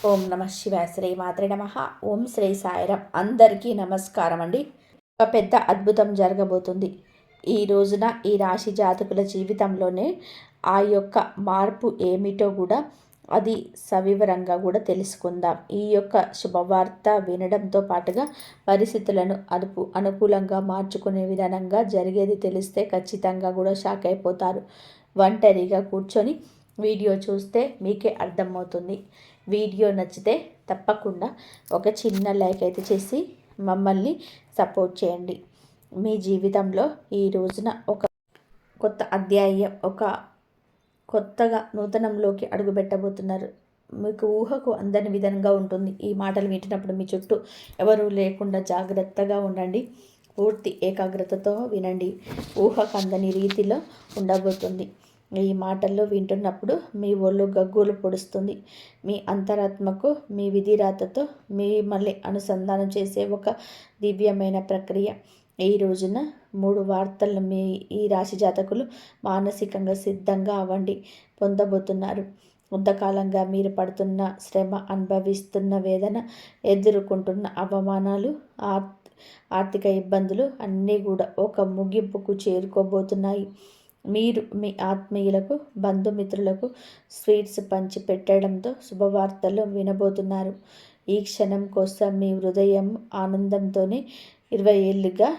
ఓం నమ శివాయ. శ్రీ మాత్రే నమ. ఓం శ్రీ సాయిరాం. అందరికీ నమస్కారం అండి. ఒక పెద్ద అద్భుతం జరగబోతుంది ఈ రోజున. ఈ రాశి జాతకుల జీవితంలోనే ఆ యొక్క మార్పు ఏమిటో కూడా అది సవివరంగా కూడా తెలుసుకుందాం. ఈ యొక్క శుభవార్త వినడంతో పాటుగా పరిస్థితులను అనుకూలంగా మార్చుకునే విధానంగా జరిగేది తెలిస్తే ఖచ్చితంగా కూడా షాక్ అయిపోతారు. ఒంటరిగా కూర్చొని వీడియో చూస్తే మీకే అర్థమవుతుంది. వీడియో నచ్చితే తప్పకుండా ఒక చిన్న లైక్ అయితే చేసి మమ్మల్ని సపోర్ట్ చేయండి. మీ జీవితంలో ఈ రోజున ఒక కొత్త అధ్యాయం, ఒక కొత్తగా నూతనంలోకి అడుగుపెట్టబోతున్నారు. మీకు ఊహకు అందని విధంగా ఉంటుంది. ఈ మాటలు వింటున్నప్పుడు మీ చుట్టూ ఎవరూ లేకుండా జాగ్రత్తగా ఉండండి. పూర్తి ఏకాగ్రతతో వినండి. ఊహకు అందని రీతిలో ఉండబోతుంది. ఈ మాటల్లో వింటున్నప్పుడు మీ ఒళ్ళు గగ్గులు పొడుస్తుంది. మీ అంతరాత్మకు మీ విధిరాతతో మిమ్మల్ని అనుసంధానం చేసే ఒక దివ్యమైన ప్రక్రియ. ఈ రోజున 3 వార్తలను మీ ఈ రాశి జాతకులు మానసికంగా సిద్ధంగా అవ్వండి. పొందబోతున్నారు. కొంతకాలంగా మీరు పడుతున్న శ్రమ, అనుభవిస్తున్న వేదన, ఎదుర్కొంటున్న అవమానాలు, ఆర్థిక ఇబ్బందులు అన్నీ కూడా ఒక ముగింపుకు చేరుకోబోతున్నాయి. మీరు మీ ఆత్మీయులకు, బంధుమిత్రులకు స్వీట్స్ పంచి పెట్టడంతో శుభవార్తలు వినబోతున్నారు. ఈ క్షణం కోసం మీ హృదయం ఆనందంతోనే 20 ఏళ్ళుగా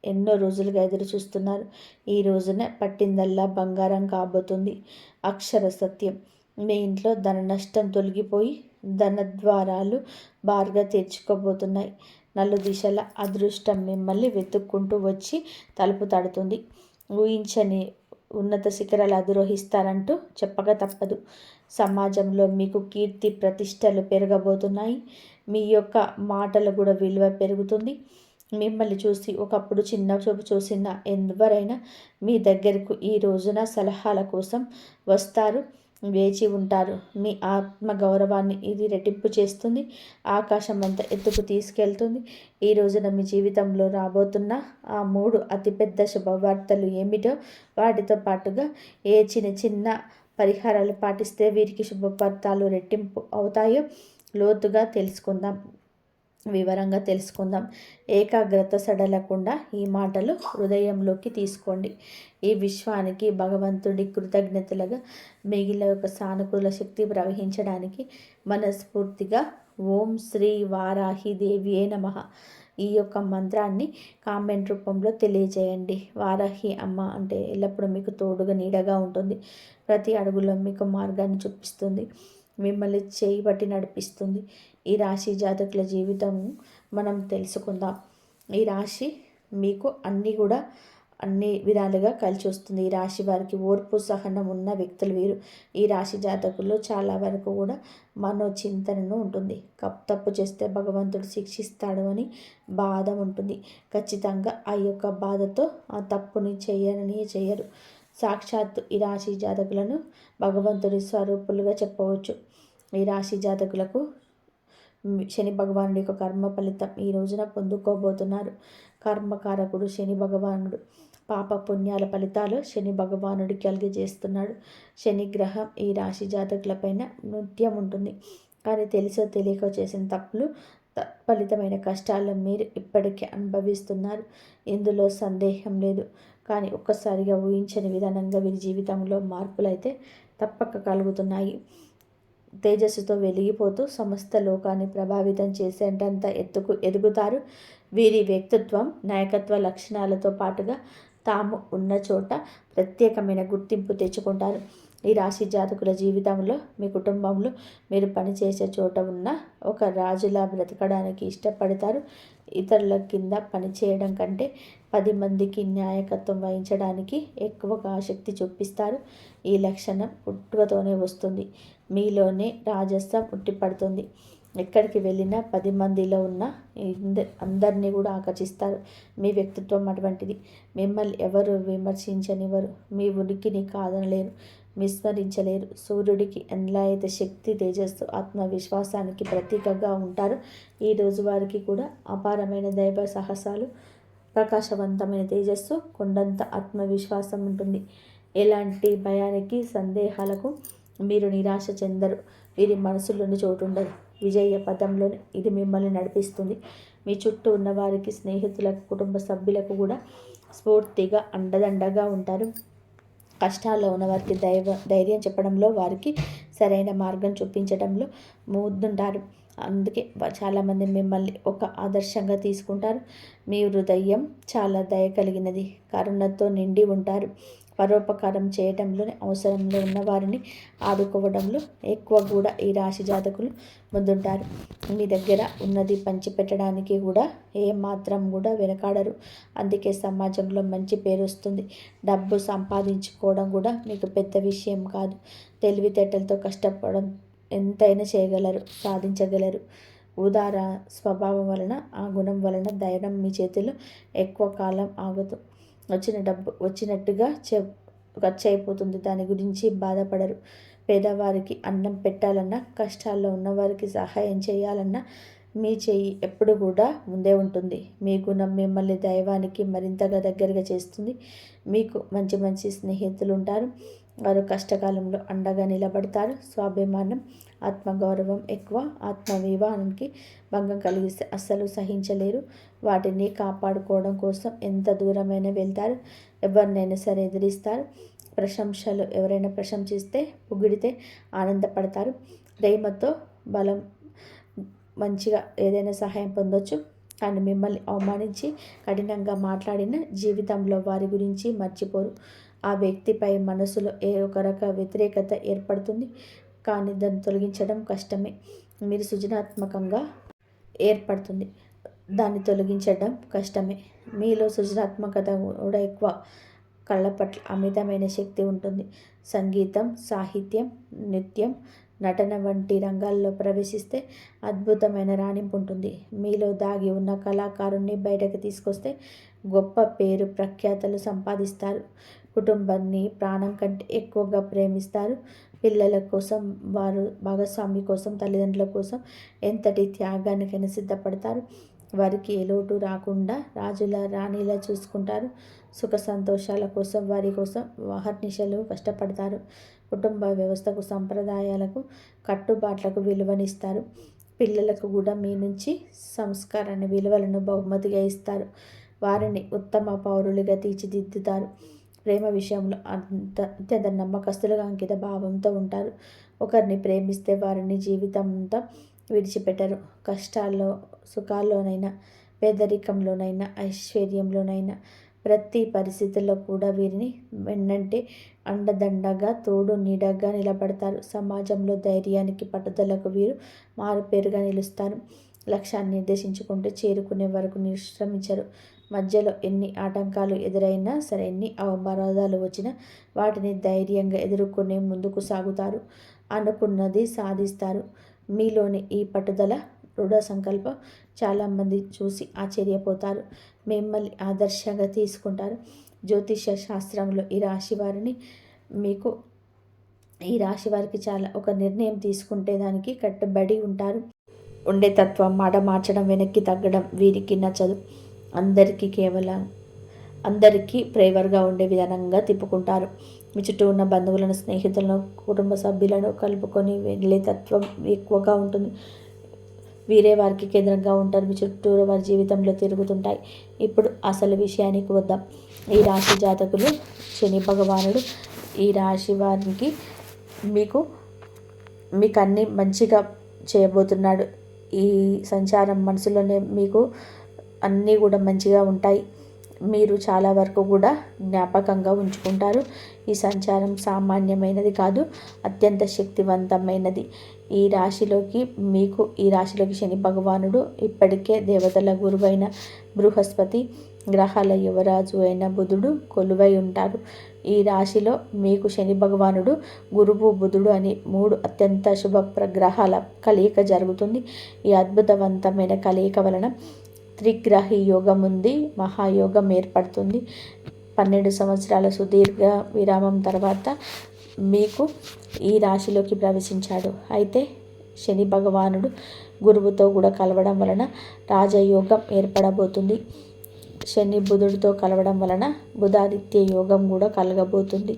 ఎన్నో రోజులుగా ఎదురు చూస్తున్నారు. ఈ రోజున పట్టిందల్లా బంగారం కాబోతుంది. అక్షర సత్యం. మీ ఇంట్లో ధన నష్టం తొలగిపోయి ధనద్వారాలు బార్గా తెరుచుకోబోతున్నాయి. నలుదిశల అదృష్టం మిమ్మల్ని వెతుక్కుంటూ వచ్చి తలుపు తడుతుంది. ఊహించని ఉన్నత శిఖరాలు అధిరోహిస్తారంటూ చెప్పక తప్పదు. సమాజంలో మీకు కీర్తి ప్రతిష్టలు పెరగబోతున్నాయి. మీ యొక్క మాటలు కూడా విలువ పెరుగుతుంది. మిమ్మల్ని చూసి ఒకప్పుడు చిన్న చూపు చూసిన ఎవరైనా మీ దగ్గరకు ఈ రోజున సలహాల కోసం వస్తారు. వేచి ఉంటారు. మీ ఆత్మ గౌరవాన్ని ఇది రెట్టింపు చేస్తుంది. ఆకాశం అంత ఎత్తుకు తీసుకెళ్తుంది. ఈ రోజున మీ జీవితంలో రాబోతున్న ఆ 3 అతిపెద్ద శుభవార్తలు ఏమిటో, వాటితో పాటుగా ఏ చిన్న చిన్న పరిహారాలు పాటిస్తే వీరికి శుభవార్తలు రెట్టింపు అవుతాయో లోతుగా తెలుసుకుందాం. వివరంగా తెలుసుకుందాం. ఏకాగ్రత సడలకుండా ఈ మాటలు హృదయంలోకి తీసుకోండి. ఈ విశ్వానికి భగవంతుడి కృతజ్ఞతలుగా మిగిలిన ఒక సానుకూల శక్తి ప్రవహించడానికి మనస్ఫూర్తిగా ఓం శ్రీ వారాహి దేవియే నమః ఈ యొక్క మంత్రాన్ని కామెంట్ రూపంలో తెలియజేయండి. వారాహి అమ్మ అంటే ఎల్లప్పుడూ మీకు తోడుగా నీడగా ఉంటుంది. ప్రతి అడుగులో మీకు మార్గాన్ని చూపిస్తుంది. మిమ్మల్ని చేయి పట్టి నడిపిస్తుంది. ఈ రాశి జాతకుల జీవితం మనం తెలుసుకుందాం. ఈ రాశి మీకు అన్ని విధాలుగా కలిసి వస్తుంది. ఈ రాశి వారికి ఓర్పు, సహనం ఉన్న వ్యక్తులు వీరు. ఈ రాశి జాతకుల్లో చాలా వరకు కూడా మనోచింతనను ఉంటుంది. తప్పు చేస్తే భగవంతుడు శిక్షిస్తాడు అని బాధ ఉంటుంది. ఖచ్చితంగా ఆ యొక్క బాధతో ఆ తప్పుని చేయరు. సాక్షాత్తు ఈ రాశి జాతకులను భగవంతుడి స్వరూపులుగా చెప్పవచ్చు. ఈ రాశి జాతకులకు శని భగవానుడి యొక్క కర్మ ఫలితం ఈ రోజున పొందుకోబోతున్నారు. కర్మకారకుడు శని భగవానుడు. పాప పుణ్యాల ఫలితాలు శని భగవానుడికి కలిగజేస్తున్నాడు. శని గ్రహం ఈ రాశి జాతకులపైన నృత్యం ఉంటుంది. కానీ తెలిసో తెలియకో చేసిన తప్పులు ఫలితమైన కష్టాలను మీరు ఇప్పటికే అనుభవిస్తున్నారు. ఇందులో సందేహం లేదు. కానీ ఒక్కసారిగా ఊహించని విధానంగా వీరి జీవితంలో మార్పులు అయితే తప్పక కలుగుతున్నాయి. తేజస్సుతో వెలిగిపోతూ సమస్త లోకాన్ని ప్రభావితం చేసేటంత ఎత్తుకు ఎదుగుతారు. వీరి వ్యక్తిత్వం, నాయకత్వ లక్షణాలతో పాటుగా తాము ఉన్న చోట ప్రత్యేకమైన గుర్తింపు తెచ్చుకుంటారు. ఈ రాశి జాతకుల జీవితంలో, మీ కుటుంబంలో, మీరు పనిచేసే చోట ఉన్న ఒక రాజులా బ్రతకడానికి ఇష్టపడతారు. ఇతరుల కింద పనిచేయడం కంటే 10 మందికి నాయకత్వం వహించడానికి ఎక్కువగా ఆసక్తి చూపిస్తారు. ఈ లక్షణం పుట్టుకతోనే వస్తుంది. మీలోనే రాజసం ఉట్టిపడుతుంది. ఎక్కడికి వెళ్ళినా 10 మందిలో ఉన్న అందరినీ కూడా ఆకర్షిస్తారు. మీ వ్యక్తిత్వం అటువంటిది. మిమ్మల్ని ఎవరు విమర్శించనివ్వరు. మీ ఉనికిని కాదనలేరు, విస్మరించలేరు. సూర్యుడికి ఎలా అయితే శక్తి, తేజస్సు, ఆత్మవిశ్వాసానికి ప్రతీకగా ఉంటారో ఈ రోజు వారికి కూడా అపారమైన దైవ సాహసాలు, ప్రకాశవంతమైన తేజస్సు, కొండంత ఆత్మవిశ్వాసం ఉంటుంది. ఎలాంటి భయానికి, సందేహాలకు మీరు నిరాశ చెందరు. వీరి మనసులోని చోటు ఉండదు. విజయ పదంలోనే ఇది మిమ్మల్ని నడిపిస్తుంది. మీ చుట్టూ ఉన్న వారికి, స్నేహితులకు, కుటుంబ సభ్యులకు కూడా స్ఫూర్తిగా అండదండగా ఉంటారు. కష్టాల్లో ఉన్న వారికి ధైర్యం చెప్పడంలో, వారికి సరైన మార్గం చూపించడంలో ముందుంటారు. అందుకే చాలామంది మిమ్మల్ని ఒక ఆదర్శంగా తీసుకుంటారు. మీ హృదయం చాలా దయ కలిగినది, కరుణతో నిండి ఉంటారు. పరోపకారం చేయడంలోనే, అవసరంలో ఉన్న వారిని ఆదుకోవడంలో ఎక్కువ కూడా ఈ రాశి జాతకులు ముందుంటారు. మీ దగ్గర ఉన్నది పంచిపెట్టడానికి కూడా ఏమాత్రం కూడా వెనకాడరు. అందుకే సమాజంలో మంచి పేరు వస్తుంది. డబ్బు సంపాదించుకోవడం కూడా మీకు పెద్ద విషయం కాదు. తెలివితేటలతో కష్టపడడం ఎంతైనా చేయగలరు, సాధించగలరు. ఉదార స్వభావం వలన, ఆ గుణం వలన ధైర్యం మీ చేతిలో ఎక్కువ కాలం ఆగదు. వచ్చిన డబ్బు వచ్చినట్టుగా ఖర్చు అయిపోతుంది. దాని గురించి బాధపడరు. పేదవారికి అన్నం పెట్టాలన్నా, కష్టాల్లో ఉన్నవారికి సహాయం చేయాలన్నా మీ చెయ్యి ఎప్పుడు కూడా ముందే ఉంటుంది. మీ గుణం మిమ్మల్ని దైవానికి మరింతగా దగ్గరగా చేస్తుంది. మీకు మంచి మంచి స్నేహితులు ఉంటారు. వారు కష్టకాలంలో అండగా నిలబడతారు. స్వాభిమానం, ఆత్మగౌరవం ఎక్కువ. ఆత్మవివాహానికి భంగం కలిగిస్తే అస్సలు సహించలేరు. వాటిని కాపాడుకోవడం కోసం ఎంత దూరమైనా వెళ్తారు. ఎవరినైనా సరే ఎదిరిస్తారు. ప్రశంసలు, ఎవరైనా ప్రశంసిస్తే, పొగిడితే ఆనందపడతారు. ప్రేమతో బలం మంచిగా ఏదైనా సహాయం పొందొచ్చు. కానీ మిమ్మల్ని అవమానించి కఠినంగా మాట్లాడిన జీవితంలో వారి గురించి మర్చిపోరు. ఆ వ్యక్తిపై మనసులో ఒక రక వ్యతిరేకత ఏర్పడుతుంది. కానీ దాన్ని తొలగించడం కష్టమే. మీరు సృజనాత్మకంగా ఏర్పడుతుంది, దాన్ని తొలగించడం కష్టమే. మీలో సృజనాత్మకత కూడా ఎక్కువ. కళ్ళ పట్ల అమితమైన శక్తి ఉంటుంది. సంగీతం, సాహిత్యం, నృత్యం, నటన వంటి రంగాల్లో ప్రవేశిస్తే అద్భుతమైన రాణింపు ఉంటుంది. మీలో దాగి ఉన్న కళాకారుణ్ణి బయటకు తీసుకొస్తే గొప్ప పేరు ప్రఖ్యాతలు సంపాదిస్తారు. కుటుంబాన్ని ప్రాణం కంటే ఎక్కువగా ప్రేమిస్తారు. పిల్లల కోసం, వారు భాగస్వామి కోసం, తల్లిదండ్రుల కోసం ఎంతటి త్యాగానికైనా సిద్ధపడతారు. వారికి ఏ లోటు రాకుండా రాజుల రాణిలా చూసుకుంటారు. సుఖ సంతోషాల కోసం, వారి కోసం అహర్నిశలు కష్టపడతారు. కుటుంబ వ్యవస్థకు, సంప్రదాయాలకు, కట్టుబాట్లకు విలువనిస్తారు. పిల్లలకు కూడా మీ నుంచి సంస్కారాన్ని, విలువలను బహుమతిగా ఇస్తారు. వారిని ఉత్తమ పౌరులుగా తీర్చిదిద్దుతారు. ప్రేమ విషయంలో అత్యంత నమ్మకస్తులుగా, అంకిత భావంతో ఉంటారు. ఒకరిని ప్రేమిస్తే వారిని జీవితంతో విడిచిపెట్టరు. కష్టాల్లో, సుఖాల్లోనైనా, పేదరికంలోనైనా, ఐశ్వర్యంలోనైనా, ప్రతి పరిస్థితుల్లో కూడా వీరిని వెన్నంటే అండదండగా, తోడు నీడగా నిలబడతారు. సమాజంలో ధైర్యానికి, పట్టుదలకు వీరు మారుపేరుగా నిలుస్తారు. లక్ష్యాన్ని నిర్దేశించుకుంటూ చేరుకునే వరకు నిశ్రమించరు. మధ్యలో ఎన్ని ఆటంకాలు ఎదురైనా సరే, ఎన్ని అవరోధాలు వచ్చినా వాటిని ధైర్యంగా ఎదుర్కొని ముందుకు సాగుతారు. అనుకున్నది సాధిస్తారు. మీలోని ఈ పట్టుదల, దృఢ సంకల్పం చాలామంది చూసి ఆశ్చర్యపోతారు. మిమ్మల్ని ఆదర్శంగా తీసుకుంటారు. జ్యోతిష శాస్త్రంలో ఈ రాశి వారికి చాలా ఒక నిర్ణయం తీసుకుంటే దానికి కట్టుబడి ఉంటారు. ఉండే తత్వం, మాట మార్చడం, వెనక్కి తగ్గడం వీరికి నచ్చదు. అందరికీ ఫేవర్గా ఉండే విధానంగా తిప్పుకుంటారు. మీ చుట్టూ ఉన్న బంధువులను, స్నేహితులను, కుటుంబ సభ్యులను కలుపుకొని వెళ్ళే తత్వం ఎక్కువగా ఉంటుంది. వీరే వారికి కేంద్రంగా ఉంటారు. మీ చుట్టూరు వారి జీవితంలో తిరుగుతుంటాయి. ఇప్పుడు అసలు విషయానికి వద్దాం. ఈ రాశి జాతకులు, శని భగవానుడు ఈ రాశి వారికి మీకు అన్నీ మంచిగా చేయబోతున్నాడు. ఈ సంచారం మనసులోనే మీకు అన్నీ కూడా మంచిగా ఉంటాయి. మీరు చాలా వరకు కూడా జ్ఞాపకంగా ఉంచుకుంటారు. ఈ సంచారం సామాన్యమైనది కాదు, అత్యంత శక్తివంతమైనది. ఈ రాశిలోకి శని భగవానుడు ఇప్పటికే దేవతల గురువైన బృహస్పతి, గ్రహాల యువరాజు అయిన బుధుడు కొలువై ఉంటారు. ఈ రాశిలో మీకు శని భగవానుడు, గురువు, బుధుడు అని 3 అత్యంత శుభ గ్రహాల కలయిక జరుగుతుంది. ఈ అద్భుతవంతమైన కలయిక వలన త్రిగ్రహి యోగం ఉంది, మహాయోగం ఏర్పడుతుంది. 12 సంవత్సరాల సుదీర్ఘ విరామం తర్వాత మీకు ఈ రాశిలోకి ప్రవేశించాడు. అయితే శని భగవానుడు గురువుతో కూడా కలవడం వలన రాజయోగం ఏర్పడబోతుంది. శని బుధుడితో కలవడం వలన బుధాదిత్య యోగం కూడా కలగబోతుంది.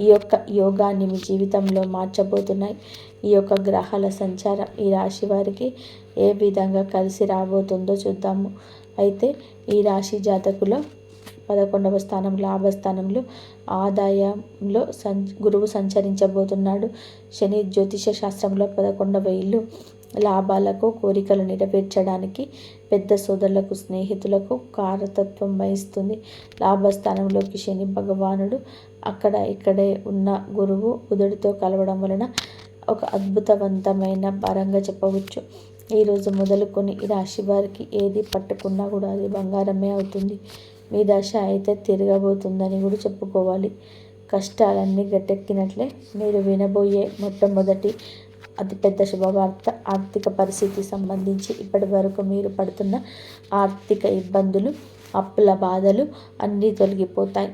ఈ యొక్క యోగాన్ని మీ జీవితంలో మార్చబోతున్నాయి. ఈ యొక్క గ్రహాల సంచారం ఈ రాశి వారికి ఏ విధంగా కలిసి రాబోతుందో చూద్దాము. అయితే ఈ రాశి జాతకులో 11వ స్థానం లాభస్థానంలో ఆదాయంలో గురువు సంచరించబోతున్నాడు. శని జ్యోతిష శాస్త్రంలో 11వ ఇల్లు లాభాలకు, కోరికలు నెరవేర్చడానికి, పెద్ద సోదరులకు, స్నేహితులకు కారతత్వం వహిస్తుంది. లాభస్థానంలోకి శని భగవానుడు ఇక్కడే ఉన్న గురువు బుధుడితో కలవడం వలన ఒక అద్భుతవంతమైన పరంగా చెప్పవచ్చు. ఈరోజు మొదలుకొని ఈ రాశి వారికి ఏది పట్టుకున్నా కూడా అది బంగారమే అవుతుంది. మీ దశ అయితే తిరగబోతుందని కూడా చెప్పుకోవాలి. కష్టాలన్నీ గట్టెక్కినట్లే. మీరు వినబోయే మొట్టమొదటి అతిపెద్ద శుభవార్త ఆర్థిక పరిస్థితికి సంబంధించి ఇప్పటి వరకు మీరు పడుతున్న ఆర్థిక ఇబ్బందులు, అప్పుల బాధలు అన్నీ తొలగిపోతాయి.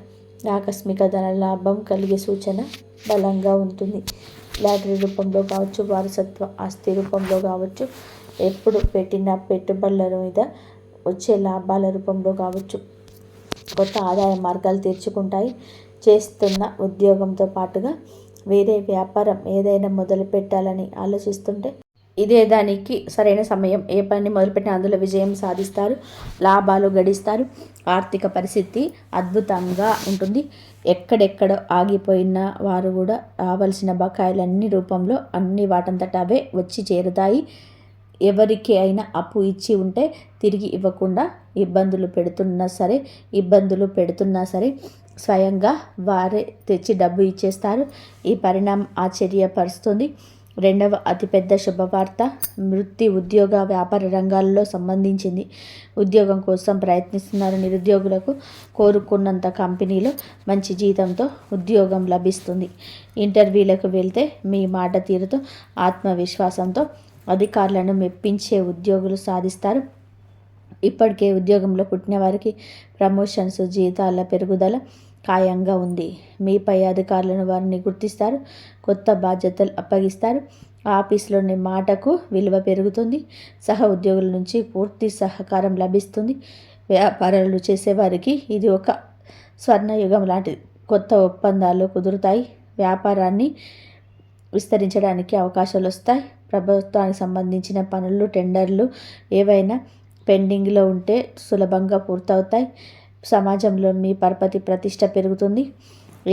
ఆకస్మిక ధన లాభం కలిగే సూచన బలంగా ఉంటుంది. లాటరీ రూపంలో కావచ్చు, వారసత్వ ఆస్తి రూపంలో కావచ్చు, ఎప్పుడు పెట్టిన పెట్టుబడుల మీద వచ్చే లాభాల రూపంలో కావచ్చు, కొత్త ఆదాయ మార్గాలు తెరుచుకుంటాయి. చేస్తున్న ఉద్యోగంతో పాటుగా వేరే వ్యాపారం ఏదైనా మొదలు పెట్టాలని ఆలోచిస్తుంటే ఇదే దానికి సరైన సమయం. ఏ పని మొదలుపెట్టినా అందులో విజయం సాధిస్తారు, లాభాలు గడిస్తారు. ఆర్థిక పరిస్థితి అద్భుతంగా ఉంటుంది. ఎక్కడెక్కడ ఆగిపోయిన వారు కూడా రావాల్సిన బకాయిలన్నీ రూపంలో అన్ని వాటంతట అవే వచ్చి చేరుతాయి. ఎవరికి అయినా అప్పు ఇచ్చి ఉంటే తిరిగి ఇవ్వకుండా ఇబ్బందులు పెడుతున్నా సరే స్వయంగా వారే తెచ్చి డబ్బు ఇచ్చేస్తారు. ఈ పరిణామం ఆశ్చర్యపరుస్తుంది. రెండవ అతిపెద్ద శుభవార్త వృత్తి, ఉద్యోగ, వ్యాపార రంగాల్లో సంబంధించింది. ఉద్యోగం కోసం ప్రయత్నిస్తున్నారు నిరుద్యోగులకు కోరుకున్నంత కంపెనీలో మంచి జీతంతో ఉద్యోగం లభిస్తుంది. ఇంటర్వ్యూలకు వెళ్తే మీ మాట తీరుతో, ఆత్మవిశ్వాసంతో అధికారులను మెప్పించే ఉద్యోగులు సాధిస్తారు. ఇప్పటికే ఉద్యోగంలో పుట్టిన వారికి ప్రమోషన్స్, జీతాల పెరుగుదల ఖాయంగా ఉంది. మీ పై అధికారులను వారిని గుర్తిస్తారు, కొత్త బాధ్యతలు అప్పగిస్తారు. ఆఫీసులోని మాటకు విలువ పెరుగుతుంది. సహ ఉద్యోగుల నుంచి పూర్తి సహకారం లభిస్తుంది. వ్యాపారాలు చేసేవారికి ఇది ఒక స్వర్ణయుగం లాంటిది. కొత్త ఒప్పందాలు కుదురుతాయి. వ్యాపారాన్ని విస్తరించడానికి అవకాశాలు వస్తాయి. ప్రభుత్వానికి సంబంధించిన పనులు, టెండర్లు ఏవైనా పెండింగ్లో ఉంటే సులభంగా పూర్తవుతాయి. సమాజంలో మీ పరపతి ప్రతిష్ట పెరుగుతుంది.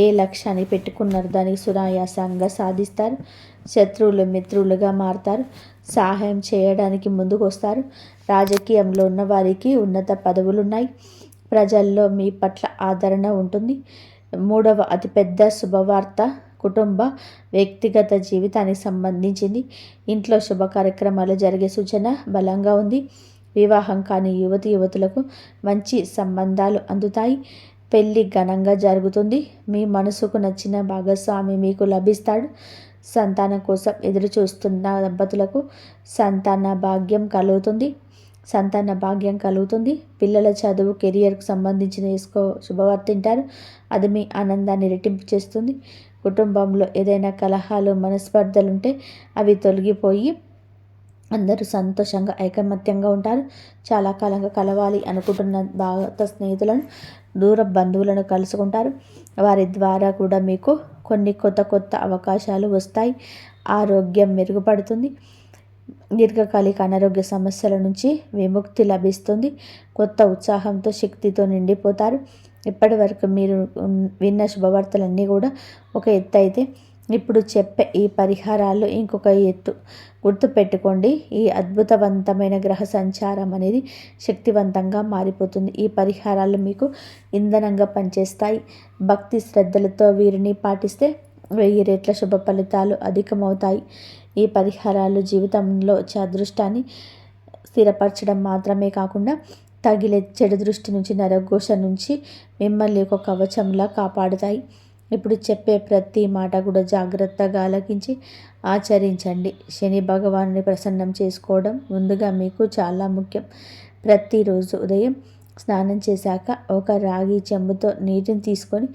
ఏ లక్ష్యాన్ని పెట్టుకున్నారో దానికి సునాయాసంగా సాధిస్తారు. శత్రువులు మిత్రులుగా మారుతారు. సహాయం చేయడానికి ముందుకు వస్తారు. రాజకీయంలో ఉన్న వారికి ఉన్నత పదవులున్నాయి. ప్రజల్లో మీ పట్ల ఆదరణ ఉంటుంది. మూడవ అతిపెద్ద శుభవార్త కుటుంబ, వ్యక్తిగత జీవితానికి సంబంధించింది. ఇంట్లో శుభ కార్యక్రమాలు జరిగే సూచన బలంగా ఉంది. వివాహం కాని యువతులకు మంచి సంబంధాలు అందుతాయి. పెళ్ళి ఘనంగా జరుగుతుంది. మీ మనసుకు నచ్చిన భాగస్వామి మీకు లభిస్తాడు. సంతానం కోసం ఎదురు చూస్తున్న దంపతులకు సంతాన భాగ్యం కలుగుతుంది. పిల్లల చదువు, కెరియర్కు సంబంధించిన శుభవార్త తింటారు. అది మీ ఆనందాన్ని రెట్టింపు చేస్తుంది. కుటుంబంలో ఏదైనా కలహాలు, మనస్పర్ధలుంటే అవి తొలగిపోయి అందరూ సంతోషంగా, ఐకమత్యంగా ఉంటారు. చాలా కాలంగా కలవాలి అనుకుంటున్న భారత స్నేహితులను, దూర బంధువులను కలుసుకుంటారు. వారి ద్వారా కూడా మీకు కొన్ని కొత్త అవకాశాలు వస్తాయి. ఆరోగ్యం మెరుగుపడుతుంది. దీర్ఘకాలిక అనారోగ్య సమస్యల నుంచి విముక్తి లభిస్తుంది. కొత్త ఉత్సాహంతో, శక్తితో నిండిపోతారు. ఇప్పటి వరకు మీరు విన్న శుభవార్తలన్నీ కూడా ఒక ఎత్తు అయితే, ఇప్పుడు చెప్పే ఈ పరిహారాలు ఇంకొక ఎత్తు. గుర్తుపెట్టుకోండి, ఈ అద్భుతవంతమైన గ్రహ సంచారం అనేది శక్తివంతంగా మారిపోతుంది. ఈ పరిహారాలు మీకు ఇంధనంగా పనిచేస్తాయి. భక్తి శ్రద్ధలతో వీరిని పాటిస్తే 1000 రెట్ల శుభ ఫలితాలు అధికమవుతాయి. ఈ పరిహారాలు జీవితంలో వచ్చే అదృష్టాన్ని స్థిరపరచడం మాత్రమే కాకుండా తగిలే చెడు దృష్టి నుంచి, నరఘోష నుంచి మిమ్మల్ని ఒక కవచంలా కాపాడుతాయి. ఇప్పుడు చెప్పే ప్రతి మాట కూడా జాగ్రత్తగా ఆలకించి ఆచరించండి. శని భగవానుని ప్రసన్నం చేసుకోవడం ముందుగా మీకు చాలా ముఖ్యం. ప్రతిరోజు ఉదయం స్నానం చేశాక ఒక రాగి చెంబుతో నీటిని తీసుకొని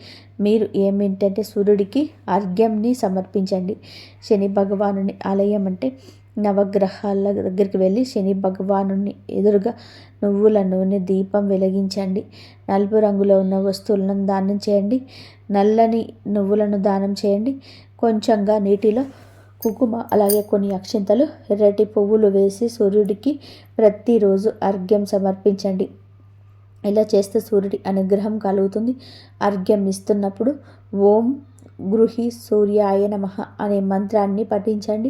మీరు ఏమిటంటే సూర్యుడికి అర్ఘ్యంని సమర్పించండి. శని భగవానుని ఆలయం అంటే నవగ్రహాల దగ్గరికి వెళ్ళి శని భగవానుని ఎదురుగా నువ్వుల నూనె దీపం వెలిగించండి. నలుపు రంగులో ఉన్న వస్తువులను దానం చేయండి. నల్లని నువ్వులను దానం చేయండి. కొంచెంగా నీటిలో కుంకుమ అలాగే కొన్ని అక్షింతలు ఎర్రటి పువ్వులు వేసి సూర్యుడికి ప్రతిరోజు అర్ఘ్యం సమర్పించండి. ఇలా చేస్తే సూర్యుడి అనుగ్రహం కలుగుతుంది. అర్ఘ్యం ఇస్తున్నప్పుడు ఓం గృహి సూర్యాయ నమః అనే మంత్రాన్ని పఠించండి.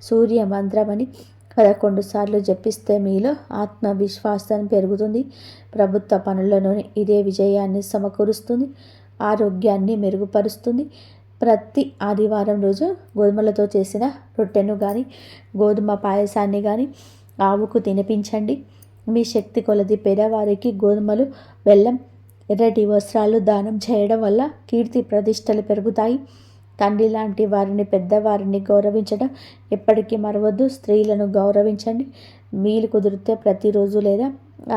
సూర్య మంత్రమని 11 సార్లు జపిస్తే మీలో ఆత్మవిశ్వాసం పెరుగుతుంది. ప్రభుత్వ పనులలోనే ఇదే విజయాన్ని సమకూరుస్తుంది. ఆరోగ్యాన్ని మెరుగుపరుస్తుంది. ప్రతి ఆదివారం రోజు గోధుమలతో చేసిన రొట్టెను కానీ గోధుమ పాయసాన్ని కానీ ఆవుకు తినిపించండి. మీ శక్తి కొలది పేదవారికి గోధుమలు, బెల్లం, ఎర్రటి వస్త్రాలు దానం చేయడం వల్ల కీర్తి ప్రతిష్టలు పెరుగుతాయి. తండ్రి లాంటి వారిని, పెద్దవారిని గౌరవించడం ఎప్పటికీ మరవద్దు. స్త్రీలను గౌరవించండి. వీలు కుదిరితే ప్రతిరోజు లేదా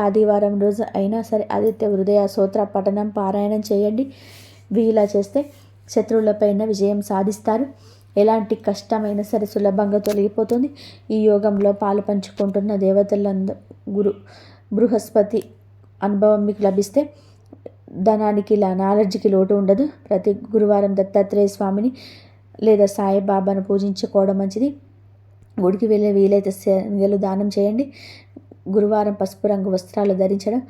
ఆదివారం రోజు అయినా సరే ఆదిత్య హృదయ స్తోత్ర పఠనం పారాయణం చేయండి. ఇలా చేస్తే శత్రువులపైన విజయం సాధిస్తారు. ఎలాంటి కష్టమైనా సరే సులభంగా తొలగిపోతుంది. ఈ యోగంలో పాలు పంచుకుంటున్న దేవతలందరూ బృహస్పతి అనుభవం మీకు లభిస్తే ధనానికి నాలెడ్జ్కి లోటు ఉండదు. ప్రతి గురువారం దత్తాత్రేయ స్వామిని లేదా సాయిబాబాను పూజించుకోవడం మంచిది. గుడికి వెళ్ళే వీలైతే శనగలు దానం చేయండి. గురువారం పసుపు రంగు వస్త్రాలు ధరించడం,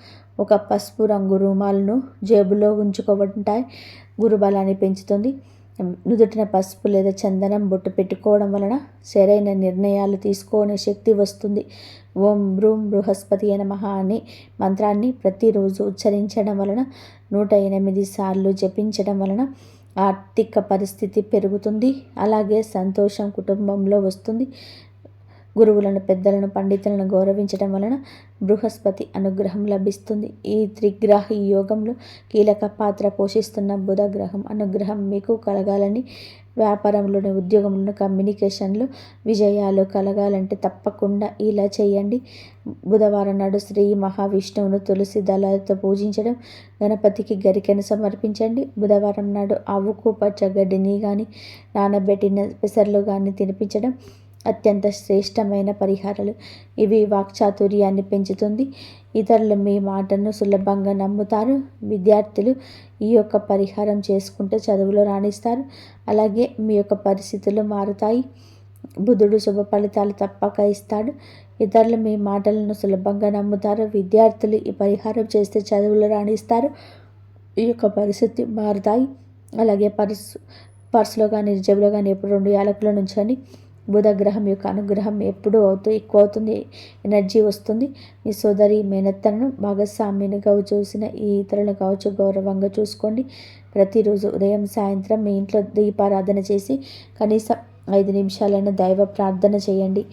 ఒక పసుపు రంగు రుమాలను జేబులో ఉంచుకోవటాయి గురుబలాన్ని పెంచుతుంది. నుదుటిన పసుపు లేదా చందనం బొట్టు పెట్టుకోవడం వలన సరైన నిర్ణయాలు తీసుకునే శక్తి వస్తుంది. ఓం బ్రూం బృహస్పతి నమః అనే మంత్రాన్ని ప్రతిరోజు ఉచ్చరించడం వలన 108 సార్లు జపించడం వలన ఆర్థిక పరిస్థితి పెరుగుతుంది. అలాగే సంతోషం కుటుంబంలో వస్తుంది. గురువులను, పెద్దలను, పండితులను గౌరవించడం వలన బృహస్పతి అనుగ్రహం లభిస్తుంది. ఈ త్రిగ్రహి యోగంలో కీలక పాత్ర పోషిస్తున్న బుధ గ్రహం అనుగ్రహం మీకు కలగాలని, వ్యాపారంలోని, ఉద్యోగంలోని, కమ్యూనికేషన్లో విజయాలు కలగాలంటే తప్పకుండా ఇలా చేయండి. బుధవారం నాడు శ్రీ మహావిష్ణువును తులసి దళాలతో పూజించడం, గణపతికి గరికెను సమర్పించండి. బుధవారం నాడు ఆవుకు పచ్చగడ్డిని కానీ నానబెట్టిన పెసర్లు కానీ తినిపించడం అత్యంత శ్రేష్టమైన పరిహారాలు. ఇవి వాక్చాతుర్యాన్ని పెంచుతుంది. ఇతరులు మీ మాటను సులభంగా నమ్ముతారు. విద్యార్థులు ఈ యొక్క పరిహారం చేసుకుంటే చదువులో రాణిస్తారు. అలాగే మీ యొక్క పరిస్థితులు మారుతాయి. బుధుడు శుభ ఫలితాలు తప్పక ఇస్తాడు. ఇతరులు మీ మాటలను సులభంగా నమ్ముతారు. విద్యార్థులు ఈ పరిహారం చేస్తే చదువులో రాణిస్తారు. ఈ యొక్క పరిస్థితి మారుతాయి. అలాగే పర్సులో కానీ జేబులో కానీ ఎప్పుడు 2 యాలకుల నుంచి అని బుధ గ్రహం యొక్క అనుగ్రహం ఎప్పుడూ ఎక్కువ అవుతుంది. ఎనర్జీ వస్తుంది. మీ సోదరి మేనత్తలను భాగస్వామిని చూసిన ఈ ఇతరులను కావచ్చు గౌరవంగా చూసుకోండి. ప్రతిరోజు ఉదయం సాయంత్రం మీ ఇంట్లో దీపారాధన చేసి కనీసం 5 నిమిషాలైనా దైవ ప్రార్థన చేయండి.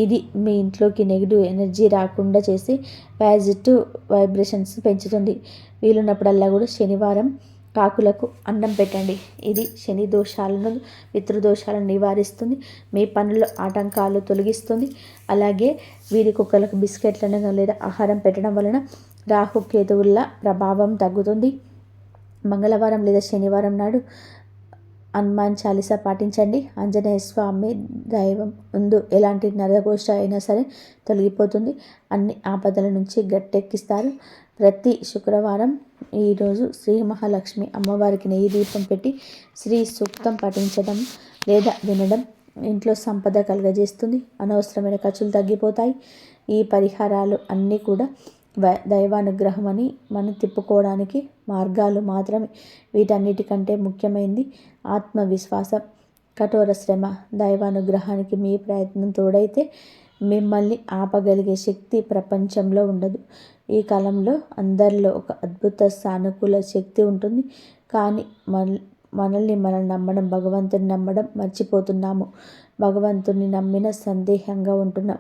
ఇది మీ ఇంట్లోకి నెగిటివ్ ఎనర్జీ రాకుండా చేసి పాజిటివ్ వైబ్రేషన్స్ పెంచుతుంది. వీలున్నప్పుడల్లా కూడా శనివారం కాకులకు అన్నం పెట్టండి. ఇది శని దోషాలను, పితృదోషాలను నివారిస్తుంది. మీ పనుల్లో ఆటంకాలు తొలగిస్తుంది. అలాగే వీరి కుక్కలకు బిస్కెట్లను లేదా ఆహారం పెట్టడం వలన రాహుకేతువుల ప్రభావం తగ్గుతుంది. మంగళవారం లేదా శనివారం నాడు హనుమాన్ చాలీసా పాటించండి. ఆంజనేయ స్వామి దైవం ముందు ఎలాంటి నరఘోష అయినా సరే తొలగిపోతుంది. అన్ని ఆపదల నుంచి గట్టెక్కిస్తారు. ప్రతి శుక్రవారం ఈరోజు శ్రీ మహాలక్ష్మి అమ్మవారికి నెయ్యి దీపం పెట్టి శ్రీ సూక్తం పఠించడం లేదా వినడం ఇంట్లో సంపద కలుగజేస్తుంది. అనవసరమైన ఖర్చులు తగ్గిపోతాయి. ఈ పరిహారాలు అన్నీ కూడా దైవానుగ్రహం అని మనం తిప్పుకోవడానికి మార్గాలు మాత్రమే. వీటన్నిటికంటే ముఖ్యమైనది ఆత్మవిశ్వాసం, కఠోర శ్రమ. దైవానుగ్రహానికి మీ ప్రయత్నం తోడైతే మిమ్మల్ని ఆపగలిగే శక్తి ప్రపంచంలో ఉండదు. ఈ కాలంలో అందరిలో ఒక అద్భుత సానుకూల శక్తి ఉంటుంది. కానీ మనల్ని మనం నమ్మడం, భగవంతుని నమ్మడం మర్చిపోతున్నాము. భగవంతుని నమ్మిన సందేహంగా ఉంటున్నాం.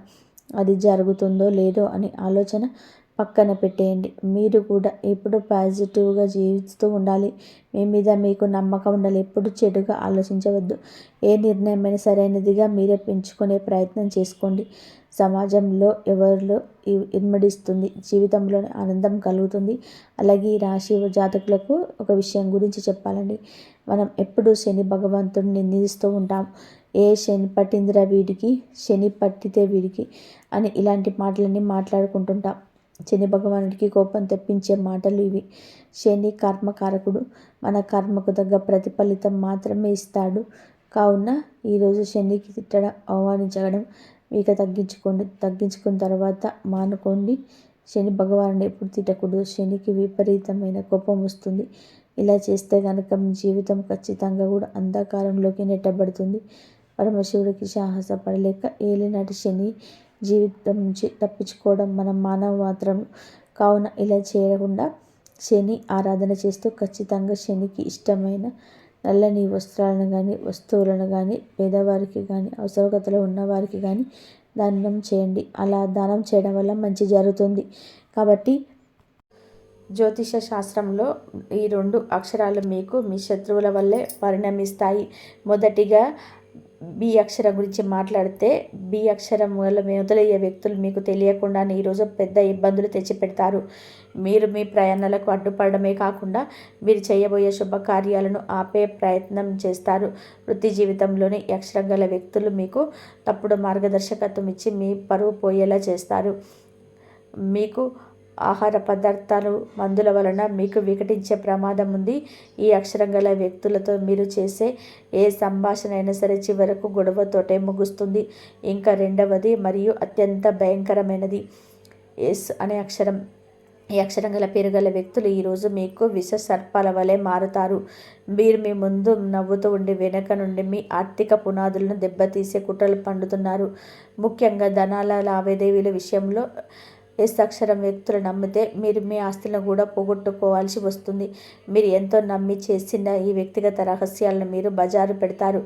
అది జరుగుతుందో లేదో అని ఆలోచన పక్కన పెట్టేయండి. మీరు కూడా ఎప్పుడు పాజిటివ్గా జీవిస్తూ ఉండాలి. మీ మీద మీకు నమ్మకం ఉండాలి. ఎప్పుడు చెడుగా ఆలోచించవద్దు. ఏ నిర్ణయమైనా సరైనదిగా మీరే పెంచుకునే ప్రయత్నం చేసుకోండి. సమాజంలో ఎవరిలో ఇమ్మడిస్తుంది, జీవితంలోనే ఆనందం కలుగుతుంది. అలాగే ఈ రాశి జాతకులకు ఒక విషయం గురించి చెప్పాలండి. మనం ఎప్పుడు శని భగవంతుడిని నిందిస్తూ ఉంటాం. ఏ శని పట్టిందిరా వీడికి, శని పట్టితే వీడికి అని ఇలాంటి మాటలన్నీ మాట్లాడుకుంటుంటాం. శని భగవానుడికి కోపం తెప్పించే మాటలు ఇవి. శని కర్మకారకుడు, మన కర్మకు తగ్గ ప్రతిఫలితం మాత్రమే ఇస్తాడు. కావున ఈరోజు శనికి తిట్టడం, అవమానించడం ఇక తగ్గించుకోండి. తగ్గించుకున్న తర్వాత మానుకోండి. శని భగవానుడు ఎప్పుడు తిట్టకూడదు. శనికి విపరీతమైన కోపం వస్తుంది. ఇలా చేస్తే కనుక మీ జీవితం ఖచ్చితంగా కూడా అంధకారంలోకి నెట్టబడుతుంది. పరమశివుడికి సాహసపడలేక ఏలినాటి శని జీవితం నుంచి తప్పించుకోవడం మన మానవ మాత్రం. కావున ఇలా చేయకుండా శని ఆరాధన చేస్తూ ఖచ్చితంగా శనికి ఇష్టమైన నల్లని వస్త్రాలను కానీ, వస్తువులను కానీ, పేదవారికి కానీ, అవసరగతలో ఉన్నవారికి కానీ దానం చేయండి. అలా దానం చేయడం వల్ల మంచి జరుగుతుంది. కాబట్టి జ్యోతిష శాస్త్రంలో ఈ 2 అక్షరాలు మీకు మీ శత్రువుల వల్లే పరిణమిస్తాయి. మొదటిగా బి అక్షరం గురించి మాట్లాడితే, బి అక్షరం వల్ల మొదలయ్యే వ్యక్తులు మీకు తెలియకుండానే ఈరోజు పెద్ద ఇబ్బందులు తెచ్చిపెడతారు. మీరు మీ ప్రయాణాలకు అడ్డుపడమే కాకుండా మీరు చేయబోయే శుభకార్యాలను ఆపే ప్రయత్నం చేస్తారు. వృత్తి జీవితంలోని ఈ అక్షరం గల వ్యక్తులు మీకు తప్పుడు మార్గదర్శకత్వం ఇచ్చి మీ పరువు పోయేలా చేస్తారు. మీకు ఆహార పదార్థాలు, మందుల వలన మీకు వికటించే ప్రమాదం ఉంది. ఈ అక్షరం గల వ్యక్తులతో మీరు చేసే ఏ సంభాషణ అయినా సరే చివరకు గొడవతోటే ముగుస్తుంది. ఇంకా రెండవది మరియు అత్యంత భయంకరమైనది ఎస్ అనే అక్షరం. ఈ అక్షరం గల పేరు గల వ్యక్తులు ఈరోజు మీకు విష సర్పాల వలె మారుతారు. మీరు మీ ముందు నవ్వుతూ ఉండి వెనక నుండి మీ ఆర్థిక పునాదులను దెబ్బతీసే కుట్రలు పండుతున్నారు. ముఖ్యంగా ధనాల లావాదేవీల విషయంలో ఎస్ అక్షరం వ్యక్తులు నమ్మితే మీరు మీ ఆస్తులను కూడా పోగొట్టుకోవాల్సి వస్తుంది. మీరు ఎంతో నమ్మి చేసిన ఈ వ్యక్తిగత రహస్యాలను మీరు బజారు పెడతారు.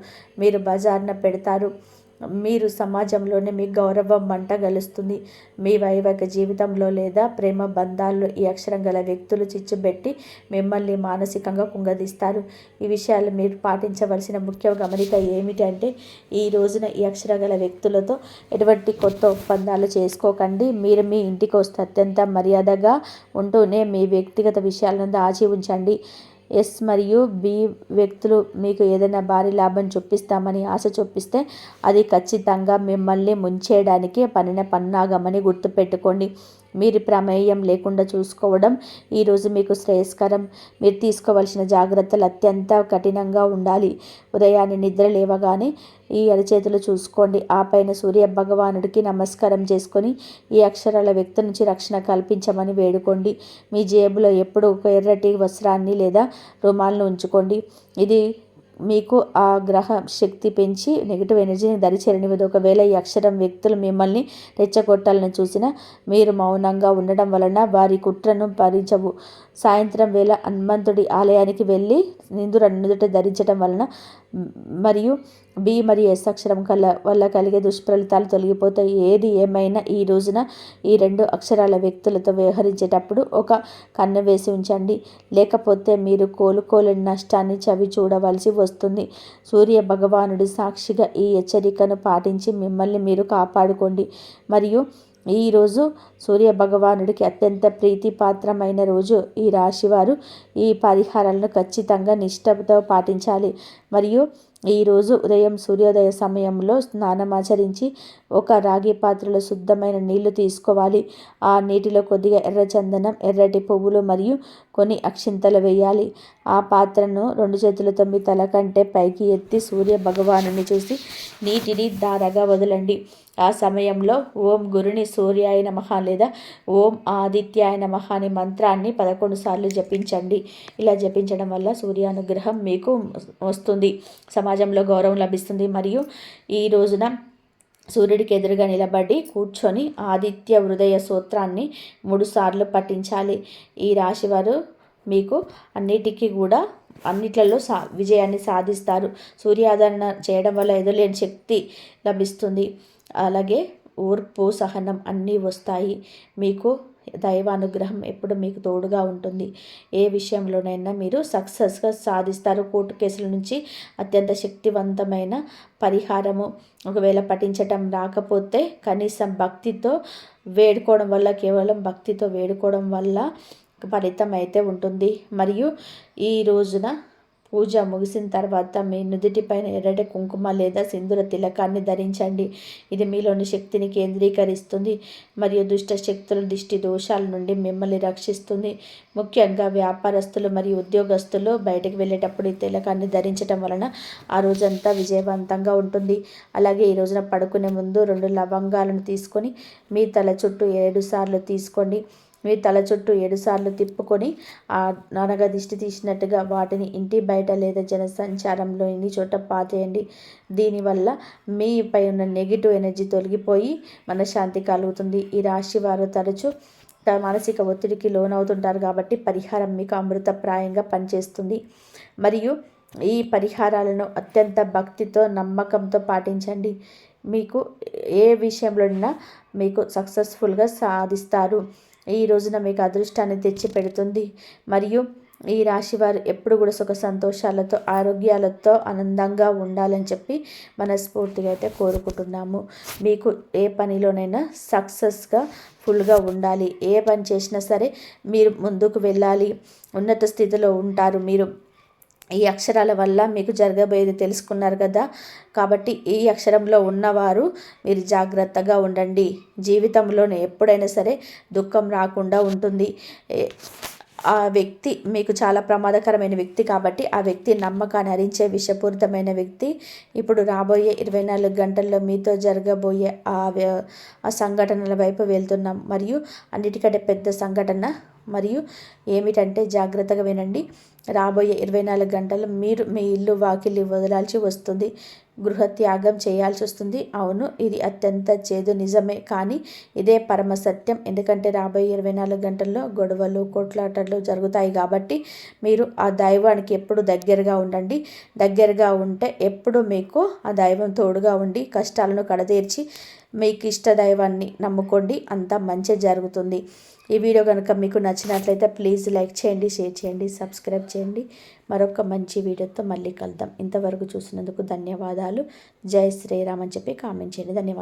మీరు సమాజంలోనే మీ గౌరవం మంట గలుస్తుంది. మీ వైవాహిక జీవితంలో లేదా ప్రేమ బంధాల్లో ఈ అక్షరం గల వ్యక్తులు చిచ్చుబెట్టి మిమ్మల్ని మానసికంగా కుంగదీస్తారు. ఈ విషయాలు మీరు పాటించవలసిన ముఖ్య గమనిక ఏమిటంటే, ఈ రోజున ఈ అక్షరం గల వ్యక్తులతో ఎటువంటి కొత్త ఒప్పందాలు చేసుకోకండి. మీరు మీ ఇంటికి వస్తే అత్యంత మర్యాదగా ఉంటూనే మీ వ్యక్తిగత విషయాలను దాచి ఉంచండి. ఎస్ మరియు బి వ్యక్తులు మీకు ఏదైనా భారీ లాభం చూపిస్తామని ఆశ చూపిస్తే అది ఖచ్చితంగా మిమ్మల్ని ముంచేయడానికి పన్నాగమని గుర్తుపెట్టుకోండి. మీరు ప్రమేయం లేకుండా చూసుకోవడం ఈరోజు మీకు శ్రేయస్కరం. మీరు తీసుకోవాల్సిన జాగ్రత్తలు అత్యంత కఠినంగా ఉండాలి. ఉదయాన్నే నిద్ర లేవగానే ఈ అరచేతులు చూసుకోండి. ఆ పైన సూర్య భగవానుడికి నమస్కారం చేసుకొని ఈ అక్షరాల వ్యక్తి నుంచి రక్షణ కల్పించమని వేడుకోండి. మీ జేబులో ఎప్పుడు ఒక ఎర్రటి వస్త్రాన్ని లేదా రుమాలను ఉంచుకోండి. ఇది మీకు ఆ గ్రహ శక్తి పెంచి నెగిటివ్ ఎనర్జీని దరిచేరనివ్వదు. ఒకవేళ ఈ అక్షరం వ్యక్తులు మిమ్మల్ని రెచ్చగొట్టాలని చూసినా మీరు మౌనంగా ఉండడం వలన వారి కుట్రను భరించవు. సాయంత్రం వేళ హనుమంతుడి ఆలయానికి వెళ్ళి నుదుట ధరించడం వలన మరియు బి మరియు ఎస్ అక్షరం వల్ల కలిగే దుష్ఫలితాలు తొలగిపోతాయి. ఏది ఏమైనా ఈ రోజున ఈ 2 అక్షరాల వ్యక్తులతో వ్యవహరించేటప్పుడు ఒక కన్ను వేసి ఉంచండి. లేకపోతే మీరు కోలుకోలేని నష్టాన్ని చవి చూడవలసి వస్తుంది. సూర్య భగవానుడి సాక్షిగా ఈ హెచ్చరికను పాటించి మిమ్మల్ని మీరు కాపాడుకోండి. మరియు ఈరోజు సూర్య భగవానుడికి అత్యంత ప్రీతిపాత్రమైన రోజు. ఈ రాశివారు ఈ పరిహారాలను ఖచ్చితంగా నిష్ఠతో పాటించాలి. మరియు ఈరోజు ఉదయం సూర్యోదయ సమయంలో స్నానమాచరించి ఒక రాగి పాత్రలో శుద్ధమైన నీళ్లు తీసుకోవాలి. ఆ నీటిలో కొద్దిగా ఎర్రచందనం, ఎర్రటి పువ్వులు మరియు కొన్ని అక్షింతలు వేయాలి. ఆ పాత్రను 2 చేతులతో మీ తల కంటే పైకి ఎత్తి సూర్య భగవానుని చూసి నీటిని ధారగా వదలండి. ఆ సమయంలో ఓం గురుని సూర్యాయ నమః లేదా ఓం ఆదిత్యాయ నమః అనే మంత్రాన్ని 11 సార్లు జపించండి. ఇలా జపించడం వల్ల సూర్యానుగ్రహం మీకు వస్తుంది. సమాజంలో గౌరవం లభిస్తుంది. మరియు ఈ రోజున సూర్యుడికి ఎదురుగా నిలబడి కూర్చొని ఆదిత్య హృదయ సూత్రాన్ని 3 సార్లు పఠించాలి. ఈ రాశివారు మీకు అన్నిట్లలో విజయాన్ని సాధిస్తారు. సూర్యారాధన చేయడం వల్ల ఎదురులేని శక్తి లభిస్తుంది. అలాగే ఓర్పు, సహనం అన్నీ వస్తాయి. మీకు దైవానుగ్రహం ఎప్పుడు మీకు తోడుగా ఉంటుంది. ఏ విషయంలోనైనా మీరు సక్సెస్గా సాధిస్తారు. కోర్టు కేసుల నుంచి అత్యంత శక్తివంతమైన పరిహారము ఒకవేళ పఠించటం రాకపోతే కనీసం భక్తితో వేడుకోవడం వల్ల, కేవలం భక్తితో వేడుకోవడం వల్ల ఫలితం అయితే ఉంటుంది. మరియు ఈ రోజున పూజ ముగిసిన తర్వాత మీ నుదుటిపైన ఎర్రటి కుంకుమ లేదా సింధూర తిలకాన్ని ధరించండి. ఇది మీలోని శక్తిని కేంద్రీకరిస్తుంది మరియు దుష్ట శక్తుల దిష్టి దోషాల నుండి మిమ్మల్ని రక్షిస్తుంది. ముఖ్యంగా వ్యాపారస్తులు మరియు ఉద్యోగస్తులు బయటకు వెళ్ళేటప్పుడు ఈ తిలకాన్ని ధరించడం వలన ఆ రోజంతా విజయవంతంగా ఉంటుంది. అలాగే ఈ రోజున పడుకునే ముందు 2 లవంగాలను తీసుకొని మీ తల చుట్టూ 7 సార్లు తీసుకోండి. మీ తల చుట్టూ 7 సార్లు తిప్పుకొని అనగా దిష్టి తీసినట్టుగా వాటిని ఇంటి బయట లేదా జనసంచారంలో ఎన్ని చోట పాతేయండి. దీనివల్ల మీపై ఉన్న నెగిటివ్ ఎనర్జీ తొలగిపోయి మనశ్శాంతి కలుగుతుంది. ఈ రాశి వారు తరచూ మానసిక ఒత్తిడికి లోనవుతుంటారు కాబట్టి పరిహారం మీకు అమృతప్రాయంగా పనిచేస్తుంది. మరియు ఈ పరిహారాలను అత్యంత భక్తితో నమ్మకంతో పాటించండి. మీకు ఏ విషయంలోనైనా మీకు సక్సెస్ఫుల్గా సాధిస్తారు. ఈ రోజున మీకు అదృష్టాన్ని తెచ్చి పెడుతుంది. మరియు ఈ రాశి వారు ఎప్పుడు కూడా సుఖ సంతోషాలతో ఆరోగ్యాలతో ఆనందంగా ఉండాలని చెప్పి మనస్ఫూర్తిగా అయితే కోరుకుంటున్నాము. మీకు ఏ పనిలోనైనా సక్సెస్గా ఫుల్గా ఉండాలి. ఏ పని చేసినా సరే మీరు ముందుకు వెళ్ళాలి, ఉన్నత స్థితిలో ఉంటారు. మీరు ఈ అక్షరాల వల్ల మీకు జరగబోయేది తెలుసుకున్నారు కదా. కాబట్టి ఈ అక్షరంలో ఉన్నవారు మీరు జాగ్రత్తగా ఉండండి. జీవితంలోనే ఎప్పుడైనా సరే దుఃఖం రాకుండా ఉంటుంది. ఆ వ్యక్తి మీకు చాలా ప్రమాదకరమైన వ్యక్తి కాబట్టి ఆ వ్యక్తి నమ్మకాన్ని హరించే విషపూరితమైన వ్యక్తి. ఇప్పుడు రాబోయే 24 గంటల్లో మీతో జరగబోయే ఆ సంఘటనల వైపు వెళ్తున్నాం. మరియు అన్నిటికంటే పెద్ద సంఘటన మరియు ఏమిటంటే జాగ్రత్తగా వినండి. రాబోయే 24 గంటలు మీరు మీ ఇల్లు వాకిలి వదలాల్సి వస్తుంది. గృహత్యాగం చేయాల్సి వస్తుంది. అవును, ఇది అత్యంత చేదు నిజమే, కానీ ఇదే పరమ సత్యం. ఎందుకంటే రాబోయే 24 గంటల్లో గొడవలు కొట్లాటలు జరుగుతాయి కాబట్టి మీరు ఆ దైవానికి ఎప్పుడు దగ్గరగా ఉండండి. దగ్గరగా ఉంటే ఎప్పుడు మీకు ఆ దైవం తోడుగా ఉండి కష్టాలను కడతీర్చి మీకు ఇష్ట దైవాన్ని నమ్ముకోండి, అంతా మంచి జరుగుతుంది. ఈ వీడియో కనుక మీకు నచ్చినట్లయితే ప్లీజ్ లైక్ చేయండి, షేర్ చేయండి, సబ్స్క్రైబ్ చేయండి. మరొక మంచి వీడియోతో మళ్ళీ కలుద్దాం. ఇంతవరకు చూసినందుకు ధన్యవాదాలు. జై శ్రీరామ్ అని చెప్పి కామెంట్ చేయండి. ధన్యవాదాలు.